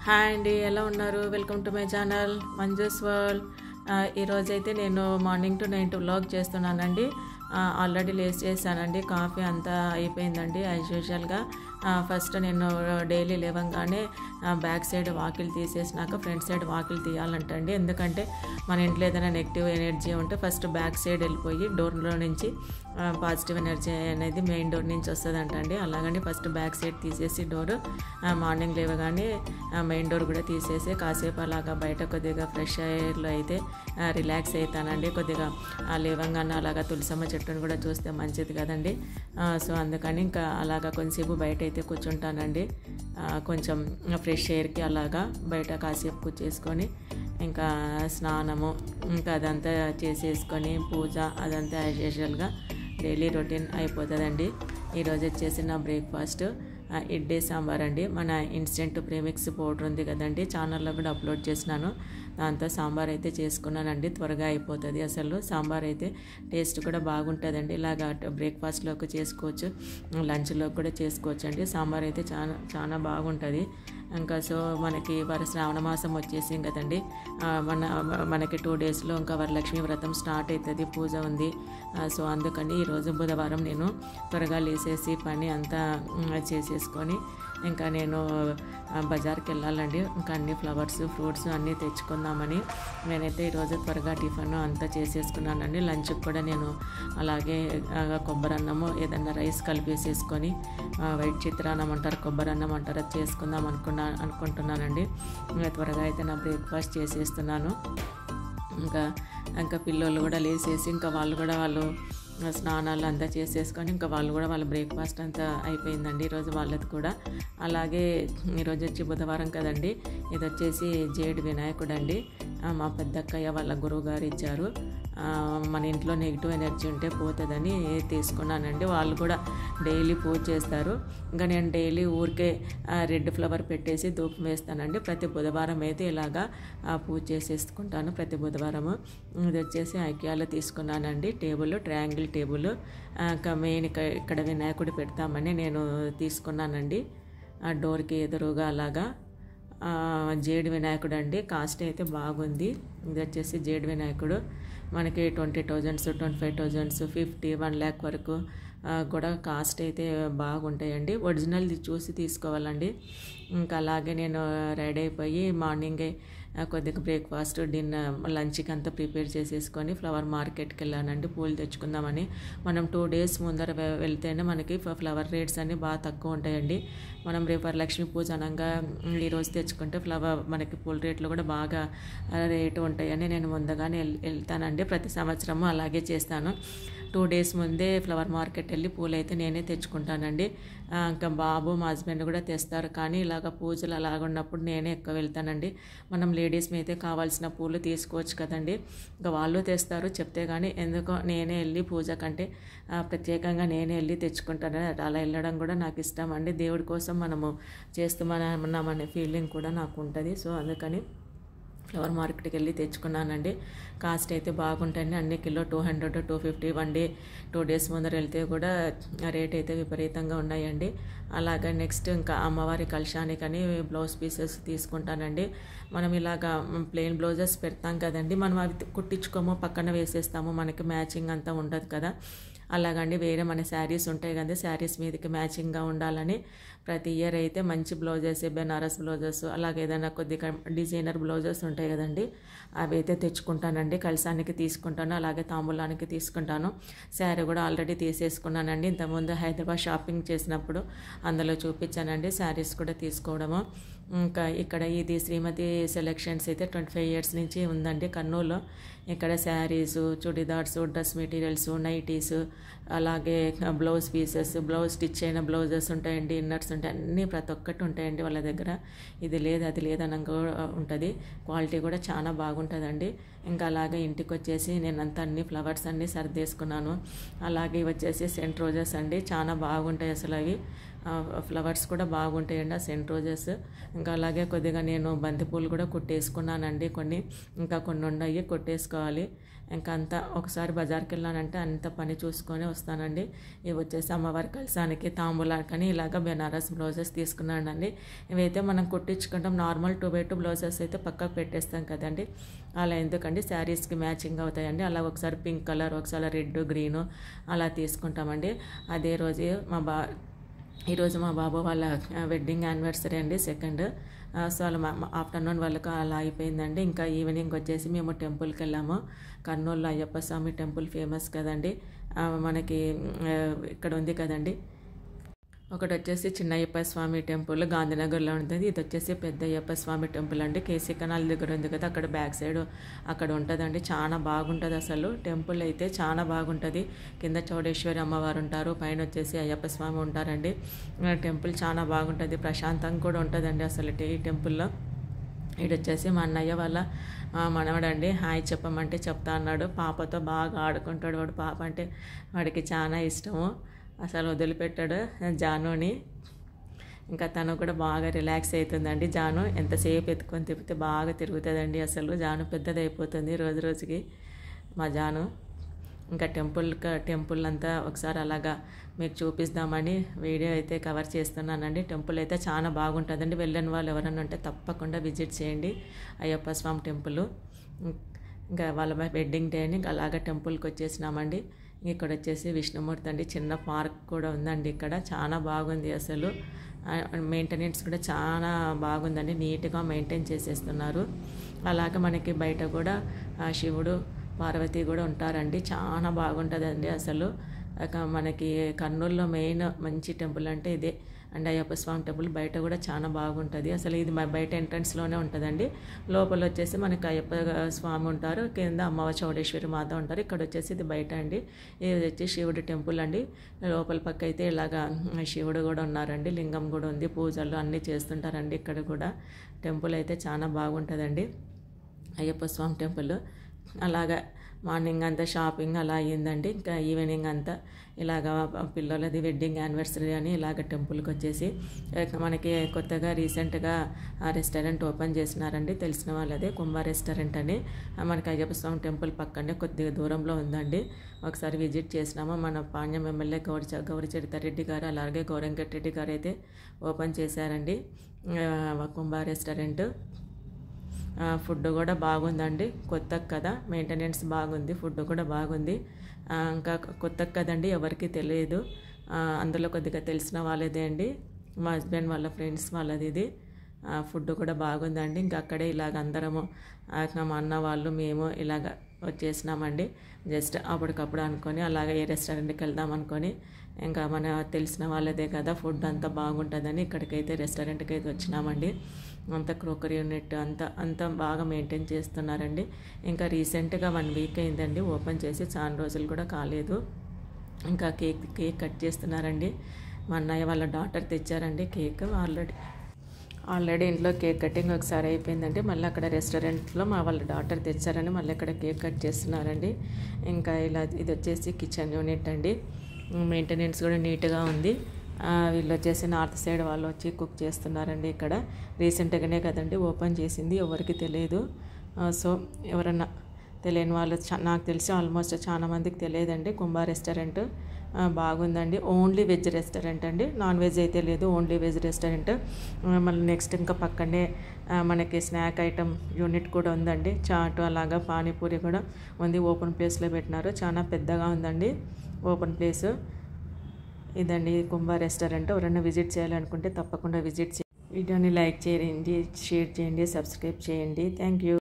Hi అండి, ఎలా ఉన్నారు? Welcome to my channel Manju's world. ఈరోజైతే నేను మార్నింగ్ టు నైట్ వ్లాగ్ చేస్తున్నానండి. ఆల్రెడీ లేస్ చేశానండి, కాఫీ అంతా అయిపోయిందండి. యాజ్ యూజువల్గా ఫస్ట్ నేను డైలీ లేవంగానే బ్యాక్ సైడ్ వాకిలు తీసేసినాక ఫ్రంట్ సైడ్ వాకిలు తీయాలంటండి. ఎందుకంటే మన ఇంట్లో ఏదైనా నెగిటివ్ ఎనర్జీ ఉంటే ఫస్ట్ బ్యాక్ సైడ్ వెళ్ళిపోయి డోర్లో నుంచి పాజిటివ్ ఎనర్జీ అనేది మెయిన్ డోర్ నుంచి వస్తుందంటండి. అలాగని ఫస్ట్ బ్యాక్ సైడ్ తీసేసి డోరు మార్నింగ్ లేవగానే మెయిన్ డోర్ కూడా తీసేసి కాసేపు అలాగా బయట కొద్దిగా ఫ్రెష్ ఎయిర్లో అయితే రిలాక్స్ అవుతానండి. కొద్దిగా లేవంగానే అలాగా తులసమ్మ చెట్టును కూడా చూస్తే మంచిది కదండి. సో అందుకని ఇంకా అలాగా కొంచెంసేపు బయట అయితే కూర్చుంటానండి. కొంచెం ఫ్రెష్ ఎయిర్కి అలాగా బయట కాసేపు కూర్చేసుకొని ఇంకా స్నానము ఇంకా అదంతా చేసేసుకొని పూజ అదంతా యాజ్ యూజువల్గా డైలీ రొటీన్ అయిపోతుందండి. ఈరోజు వచ్చేసి నా బ్రేక్ఫాస్ట్ ఇడ్లీ సాంబార్ అండి. మన ఇన్స్టెంట్ ప్రీమిక్స్ పౌడర్ ఉంది కదండి, ఛానల్లో కూడా అప్లోడ్ చేసినాను. దాంతో సాంబార్ అయితే చేసుకున్నానండి. త్వరగా అయిపోతుంది. అసలు సాంబార్ అయితే టేస్ట్ కూడా బాగుంటుందండి. ఇలాగ బ్రేక్ఫాస్ట్లోకి చేసుకోవచ్చు, లంచ్లోకి కూడా చేసుకోవచ్చు అండి. సాంబార్ అయితే చాలా చాలా బాగుంటుంది. ఇంకా సో మనకి శ్రావణ మాసం వచ్చేసి కదండి, మనకి 2 డేస్లో ఇంకా వరలక్ష్మి వ్రతం స్టార్ట్ అవుతుంది, పూజ ఉంది. సో అందుకని ఈరోజు బుధవారం నేను త్వరగా లేసేసి పని అంతా చేసేసుకొని ఇంకా నేను బజార్కి వెళ్ళాలండి. ఇంకా అన్ని ఫ్లవర్స్ ఫ్రూట్స్ అన్నీ తెచ్చుకుందామని నేనైతే ఈరోజు త్వరగా టిఫిన్ అంతా చేసేసుకున్నానండి. లంచ్కి కూడా నేను అలాగే కొబ్బరి అన్నము ఏదన్నా రైస్ కలిపేసేసుకొని వైట్ చిత్రాన్నం అంటారు, కొబ్బరి అన్నం అంటారు, అది చేసుకుందాం అనుకుంటున్నానండి. త్వరగా అయితే నా బ్రేక్ఫాస్ట్ చేసేస్తున్నాను. ఇంకా పిల్లలు కూడా లేసేసి ఇంకా వాళ్ళు స్నానాలు అంతా చేసేసుకొని ఇంకా వాళ్ళ బ్రేక్ఫాస్ట్ అంతా అయిపోయిందండి ఈరోజు వాళ్ళది కూడా. అలాగే ఈరోజు వచ్చి బుధవారం కదండి, ఇది వచ్చేసి జేడు వినాయకుడు అండి. మా పెద్దక్కయ్య వాళ్ళ గురువు గారు ఇచ్చారు. మన ఇంట్లో నెగిటివ్ ఎనర్జీ ఉంటే పోతుందని తీసుకున్నానండి. వాళ్ళు కూడా డైలీ పూజ చేస్తారు. ఇంకా నేను డైలీ ఊరికే రెడ్ ఫ్లవర్ పెట్టేసి ధూపం వేస్తానండి. ప్రతి బుధవారం అయితే ఇలాగా పూజ చేసేసుకుంటాను ప్రతి బుధవారము. ఇది వచ్చేసి ఐకియాలో తీసుకున్నానండి. టేబుల్ ట్రయాంగిల్ టేబుల్, మెయిన్ ఇక్కడ వినాయకుడు పెడతామని నేను తీసుకున్నానండి. ఆ డోర్కి ఎదురుగా అలాగా జేడు వినాయకుడు అండి. కాస్ట్ అయితే బాగుంది. ఇది వచ్చేసి జేడు వినాయకుడు మనకి 20,000 25,000 50 1 lakh వరకు కూడా కాస్ట్ అయితే బాగుంటాయండి. ఒరిజినల్ చూసి తీసుకోవాలండి. ఇంకా అలాగే నేను రెడీ అయిపోయి మార్నింగే కొద్దిగా బ్రేక్ఫాస్ట్ డిన్నర్ లంచ్కి అంతా ప్రిపేర్ చేసేసుకొని ఫ్లవర్ మార్కెట్కి వెళ్ళానండి పూలు తెచ్చుకుందామని. మనం 2 days ముందర వెళ్తేనే మనకి ఫ్లవర్ రేట్స్ అన్నీ బాగా తక్కువ ఉంటాయండి. మనం రేపు వరలక్ష్మి పూజ అనగా ఈరోజు తెచ్చుకుంటే ఫ్లవర్ మనకి పూల రేట్లు కూడా బాగా రేటు ఉంటాయని నేను ముందుగానే వెళ్తానండి. ప్రతి సంవత్సరము అలాగే చేస్తాను. 2 days ముందే ఫ్లవర్ మార్కెట్ వెళ్ళి పూలు అయితే నేనే తెచ్చుకుంటానండి. ఇంకా బాబు మా హస్బెండ్ కూడా తెస్తారు, కానీ ఇలాగ పూజలు అలాగ ఉన్నప్పుడు నేనే ఎక్కువ వెళ్తానండి. మనం లేడీస్ అయితే కావాల్సిన పూలు తీసుకోవచ్చు కదండి, ఇంకా వాళ్ళు తెస్తారు చెప్తే, కానీ ఎందుకో నేనే వెళ్ళి పూజ కంటే ప్రత్యేకంగా నేనే వెళ్ళి తెచ్చుకుంటాను. అలా వెళ్ళడం కూడా నాకు ఇష్టం అండి. దేవుడి కోసం మనము చేస్తున్నామనే ఫీలింగ్ కూడా నాకు ఉంటుంది. సో అందుకని ఫ్లవర్ మార్కెట్కి వెళ్ళి తెచ్చుకున్నానండి. కాస్ట్ అయితే బాగుంటాయండి. అన్ని కిలో 200 250. 1 day 2 days ముందర వెళ్తే కూడా రేట్ అయితే విపరీతంగా ఉన్నాయండి. అలాగే నెక్స్ట్ ఇంకా అమ్మవారి కలశానికని బ్లౌజ్ పీసెస్ తీసుకుంటానండి. మనం ఇలాగా ప్లెయిన్ బ్లౌజెస్ పెడతాం కదండి, మనం అవి కుట్టించుకోము, పక్కన వేసేస్తాము, మనకి మ్యాచింగ్ అంతా ఉండదు కదా. అలాగండి వేరే మన శారీస్ ఉంటాయి కదా, శారీస్ మీదకి మ్యాచింగ్గా ఉండాలని ప్రతి ఇయర్ అయితే మంచి బ్లౌజెస్, బెనారస్ బ్లౌజెస్, అలాగే ఏదైనా కొద్దిగా డిజైనర్ బ్లౌజెస్ ఉంటాయి కదండి, అవి అయితే తెచ్చుకుంటానండి. కలసానికి తీసుకుంటాను, అలాగే తాంబూలానికి తీసుకుంటాను. శారీ కూడా ఆల్రెడీ తీసేసుకున్నానండి. ఇంతకుముందు హైదరాబాద్ షాపింగ్ చేసినప్పుడు అందులో చూపించానండి శారీస్ కూడా తీసుకోవడము. ఇంకా ఇక్కడ ఇది శ్రీమతి సెలెక్షన్స్ అయితే 25 years నుంచి ఉందండి కర్నూలులో. ఇక్కడ saris, churidars, dress materials, nighties, అలాగే బ్లౌజ్ పీసెస్, బ్లౌజ్ స్టిచ్ అయిన బ్లౌజెస్ ఉంటాయండి, ఇన్నర్స్ ఉంటాయి, అన్నీ ప్రతి ఒక్కటి ఉంటాయండి వాళ్ళ దగ్గర. ఇది లేదు అది లేదని కూడా ఉంటుంది. క్వాలిటీ కూడా చాలా బాగుంటుందండి. ఇంకా అలాగే ఇంటికి వచ్చేసి నేనంతా అన్ని ఫ్లవర్స్ అన్నీ సర్దేసుకున్నాను. అలాగే వచ్చేసి సెంట్ రోజెస్ అండి, చాలా బాగుంటాయి అసలు అవి. ఫ్లవర్స్ కూడా బాగుంటాయండి, ఆ సెంట్ రోజెస్. ఇంకా అలాగే కొద్దిగా నేను బంతిపూలు కూడా కుట్టేసుకున్నానండి, ఇంకా కొన్ని ఉన్నాయి కుట్టేసుకోవాలి. ఇంకా అంతా ఒకసారి బజార్కి వెళ్ళానంటే అంత పని చూసుకొని వస్తానండి. ఇవి వచ్చేసి అమ్మవారి కలసానికి తాంబూలాకని ఇలాగ బెనారస్ బ్లౌజెస్ తీసుకున్నానండి. ఇవైతే మనం కుట్టించుకుంటాం, నార్మల్ 2x2 బ్లౌజెస్ అయితే పక్కకు పెట్టేస్తాం కదండి, అలా ఎందుకండి శారీస్కి మ్యాచింగ్ అవుతాయండి. అలా ఒకసారి పింక్ కలర్, ఒకసారి రెడ్, గ్రీను అలా తీసుకుంటామండి. అదే రోజు ఈరోజు మా బాబు వాళ్ళ వెడ్డింగ్ యానివర్సరీ అండి, 2nd. సో అలా ఆఫ్టర్నూన్ వాళ్ళకు అలా అయిపోయిందండి. ఇంకా ఈవినింగ్ వచ్చేసి మేము టెంపుల్కి వెళ్ళాము. కర్నూలులో అయ్యప్ప స్వామి టెంపుల్ ఫేమస్ కదండి, మనకి ఇక్కడ ఉంది కదండి. ఒకటి వచ్చేసి చిన్న అయ్యప్ప స్వామి టెంపుల్ గాంధీనగర్లో ఉంటుంది, ఇది వచ్చేసి పెద్ద అయ్యప్ప స్వామి టెంపుల్ అండి, కేసీ కెనాల్ దగ్గర ఉంది కదా, అక్కడ బ్యాక్ సైడ్ అక్కడ ఉంటుందండి. చాలా బాగుంటుంది అసలు టెంపుల్ అయితే చాలా బాగుంటుంది. కింద చౌడేశ్వరి అమ్మవారు ఉంటారు, పైన వచ్చేసి అయ్యప్ప స్వామి ఉంటారండి. టెంపుల్ చాలా బాగుంటుంది, ప్రశాంతంగా కూడా ఉంటుందండి అసలు ఈ టెంపుల్లో. ఇటు వచ్చేసి మా అన్నయ్య వాళ్ళ మనవడండి, హాయ్ చెప్పమంటే చెప్తా అన్నాడు. పాపతో బాగా ఆడుకుంటాడు వాడు, పాప అంటే వాడికి చాలా ఇష్టము, అసలు వదిలిపెట్టాడు జానుని. ఇంకా తను కూడా బాగా రిలాక్స్ అవుతుందండి. జాను ఎంతసేపు ఎత్తుకొని తిప్పితే బాగా తిరుగుతుందండి. అసలు జాను పెద్దది అయిపోతుంది రోజు రోజుకి మా జాను. ఇంకా టెంపుల్ అంతా ఒకసారి అలాగా మీకు చూపిస్తామని వీడియో అయితే కవర్ చేస్తున్నానండి. టెంపుల్ అయితే చాలా బాగుంటుందండి, వెళ్ళని వాళ్ళు ఎవరైనా ఉంటే తప్పకుండా విజిట్ చేయండి అయ్యప్ప స్వామి టెంపుల్. ఇంకా వాళ్ళ వెడ్డింగ్ డే అని అలాగా టెంపుల్కి వచ్చేసినామండి. ఇక్కడ వచ్చేసి విష్ణుమూర్తి అండి, చిన్న పార్క్ కూడా ఉందండి ఇక్కడ, చాలా బాగుంది అసలు. మెయింటెనెన్స్ కూడా చాలా బాగుందండి, నీట్గా మెయింటైన్ చేసేస్తున్నారు. అలాగే మనకి బయట కూడా శివుడు పార్వతి కూడా ఉంటారండి, చాలా బాగుంటుందండి అసలు. మనకి కర్నూలులో మెయిన్ మంచి టెంపుల్ అంటే ఇదే అండ్ అయ్యప్ప స్వామి టెంపుల్. బయట కూడా చాలా బాగుంటుంది అసలు, ఇది బయట ఎంట్రన్స్లోనే ఉంటుందండి. లోపల వచ్చేసి మనకి అయ్యప్ప స్వామి ఉంటారు, కింద అమ్మవారి చౌడేశ్వరి మాత ఉంటారు. ఇక్కడ వచ్చేసి ఇది బయట అండి, ఇది వచ్చి శివుడి టెంపుల్ అండి. లోపల పక్క అయితే ఇలాగా శివుడు కూడా ఉన్నారండి, లింగం కూడా ఉంది, పూజలు అన్నీ చేస్తుంటారండి ఇక్కడ కూడా. టెంపుల్ అయితే చాలా బాగుంటుందండి అయ్యప్ప స్వామి టెంపుల్. అలాగా మార్నింగ్ అంతా షాపింగ్ అలా అయ్యిందండి. ఇంకా ఈవినింగ్ అంతా ఇలాగ పిల్లలది వెడ్డింగ్ యానివర్సరీ అని ఇలాగ టెంపుల్కి వచ్చేసి మనకి కొత్తగా రీసెంట్గా రెస్టారెంట్ ఓపెన్ చేసినారండి, తెలిసిన వాళ్ళదే కుంభ రెస్టారెంట్ అని. మనకి అయ్యప్ప స్వామి టెంపుల్ పక్కనే కొద్దిగా దూరంలో ఉందండి. ఒకసారి విజిట్ చేసినాము. మన పాణ్యం ఎమ్మెల్యే గౌరిచరితారెడ్డి గారు అలాగే గౌరంకెట్రెడ్డి గారు అయితే ఓపెన్ చేశారండి కుంభ రెస్టారెంట్. ఫుడ్ కూడా బాగుందండి, కొత్త కదా, మెయింటెనెన్స్ బాగుంది, ఫుడ్ కూడా బాగుంది. ఇంకా కొత్త కదండి, ఎవరికి తెలియదు, అందులో కొద్దిగా తెలిసిన వాళ్ళదే అండి, మా హస్బెండ్ వాళ్ళ ఫ్రెండ్స్ వాళ్ళది ఇది. ఫుడ్ కూడా బాగుందండి. ఇంకా అక్కడే ఇలాగ అందరము మా అన్న వాళ్ళు మేము ఇలాగ వచ్చేసినామండి. జస్ట్ అప్పటికప్పుడు అనుకొని అలాగే ఏ రెస్టారెంట్కి వెళ్దాం అనుకొని, ఇంకా మన తెలిసిన వాళ్ళదే కదా, ఫుడ్ అంతా బాగుంటుందని ఇక్కడికైతే రెస్టారెంట్కి అయితే వచ్చినామండి. అంత క్రోకరీ యూనిట్ అంతా బాగా మెయింటైన్ చేస్తున్నారండి. ఇంకా రీసెంట్గా 1 వీక్ అయిందండి ఓపెన్ చేసి, చాలా రోజులు కూడా కాలేదు. ఇంకా కేక్ కట్ చేస్తున్నారండి. మా అన్నయ్య వాళ్ళ డాటర్ తెచ్చారండి కేక్. ఆల్రెడీ ఇంట్లో కేక్ కటింగ్ ఒకసారి అయిపోయిందండి, మళ్ళీ అక్కడ రెస్టారెంట్లో మా వాళ్ళ డాటర్ తెచ్చారని మళ్ళీ అక్కడ కేక్ కట్ చేస్తున్నారండి. ఇంకా ఇలా ఇది వచ్చేసి కిచెన్ యూనిట్ అండి, మెయింటెనెన్స్ కూడా నీట్గా ఉంది. వీళ్ళు వచ్చేసి నార్త్ సైడ్ వాళ్ళు వచ్చి కుక్ చేస్తున్నారండి. ఇక్కడ రీసెంట్గానే కదండి ఓపెన్ చేసింది, ఎవరికి తెలియదు. సో ఎవరన్నా తెలియని వాళ్ళు, నాకు తెలిసి ఆల్మోస్ట్ చాలా మందికి తెలియదండి. కుంభ రెస్టారెంట్ బాగుందండి, ఓన్లీ వెజ్ రెస్టారెంట్ అండి, నాన్ వెజ్ అయితే లేదు, ఓన్లీ వెజ్ రెస్టారెంట్. మళ్ళీ నెక్స్ట్ ఇంకా పక్కనే మనకి స్నాక్ ఐటమ్ యూనిట్ కూడా ఉందండి, చాటు అలాగా పానీపూరి కూడా ఉంది, ఓపెన్ ప్లేస్లో పెట్టినారు, చాలా పెద్దగా ఉందండి ఓపెన్ ప్లేసు. ఇదండి కుంభ రెస్టారెంట్. ఎవరైనా విజిట్ చేయాలనుకుంటే తప్పకుండా విజిట్ చేయండి. వీడియోని లైక్ చేయండి, షేర్ చేయండి, సబ్స్క్రైబ్ చేయండి. Thank you.